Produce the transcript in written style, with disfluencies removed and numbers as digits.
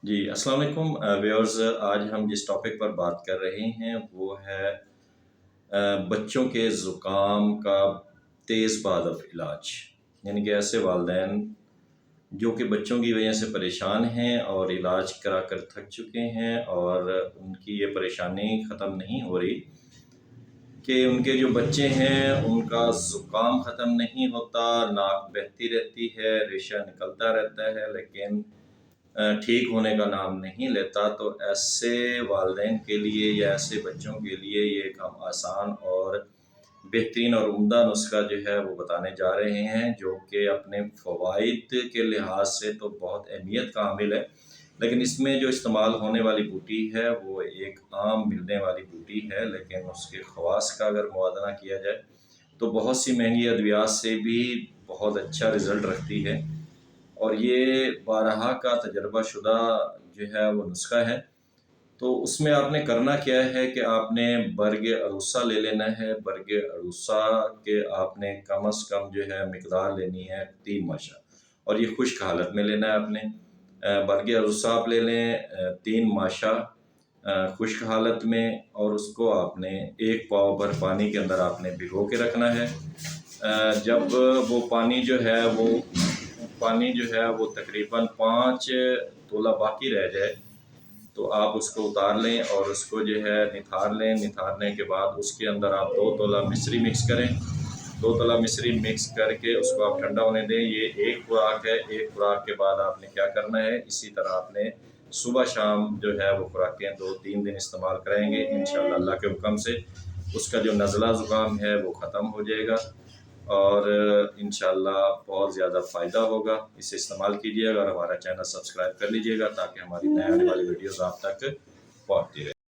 جی السلام علیکم ویورز، آج ہم جس ٹاپک پر بات کر رہے ہیں وہ ہے بچوں کے زکام کا تیز پاداف علاج، یعنی کہ ایسے والدین جو کہ بچوں کی وجہ سے پریشان ہیں اور علاج کرا کر تھک چکے ہیں اور ان کی یہ پریشانی ختم نہیں ہو رہی کہ ان کے جو بچے ہیں ان کا زکام ختم نہیں ہوتا، ناک بہتی رہتی ہے، ریشہ نکلتا رہتا ہے لیکن ٹھیک ہونے کا نام نہیں لیتا۔ تو ایسے والدین کے لیے یا ایسے بچوں کے لیے یہ ایک ہم آسان اور بہترین اور عمدہ نسخہ جو ہے وہ بتانے جا رہے ہیں، جو کہ اپنے فوائد کے لحاظ سے تو بہت اہمیت کا حامل ہے، لیکن اس میں جو استعمال ہونے والی بوٹی ہے وہ ایک عام ملنے والی بوٹی ہے، لیکن اس کے خواص کا اگر موازنہ کیا جائے تو بہت سی مہنگی ادویات سے بھی بہت اچھا رزلٹ رکھتی ہے، اور یہ بارہا کا تجربہ شدہ جو ہے وہ نسخہ ہے۔ تو اس میں آپ نے کرنا کیا ہے کہ آپ نے برگ اروسا لے لینا ہے۔ برگ اروسا کے آپ نے کم از کم جو ہے مقدار لینی ہے 3 ماشا، اور یہ خشک حالت میں لینا ہے۔ آپ نے برگ اروسا آپ لے لیں 3 ماشا خشک حالت میں، اور اس کو آپ نے 1 پاؤ بھر پانی کے اندر آپ نے بھگو کے رکھنا ہے۔ جب وہ پانی جو ہے وہ تقریباً 5 تولہ باقی رہ جائے تو آپ اس کو اتار لیں اور اس کو جو ہے نتھار لیں۔ نتھارنے کے بعد اس کے اندر آپ 2 تولہ مصری مکس کریں۔ 2 تولہ مصری مکس کر کے اس کو آپ ٹھنڈا ہونے دیں۔ یہ ایک خوراک ہے۔ ایک خوراک کے بعد آپ نے کیا کرنا ہے، اسی طرح آپ نے صبح شام جو ہے وہ خوراکیں 2-3 دن استعمال کریں گے، انشاءاللہ اللہ کے حکم سے اس کا جو نزلہ زکام ہے وہ ختم ہو جائے گا، اور انشاءاللہ بہت زیادہ فائدہ ہوگا۔ اسے استعمال کیجیے گا اور ہمارا چینل سبسکرائب کر لیجیے گا تاکہ ہماری نئے آنے والی ویڈیوز آپ تک پہنچتی رہے۔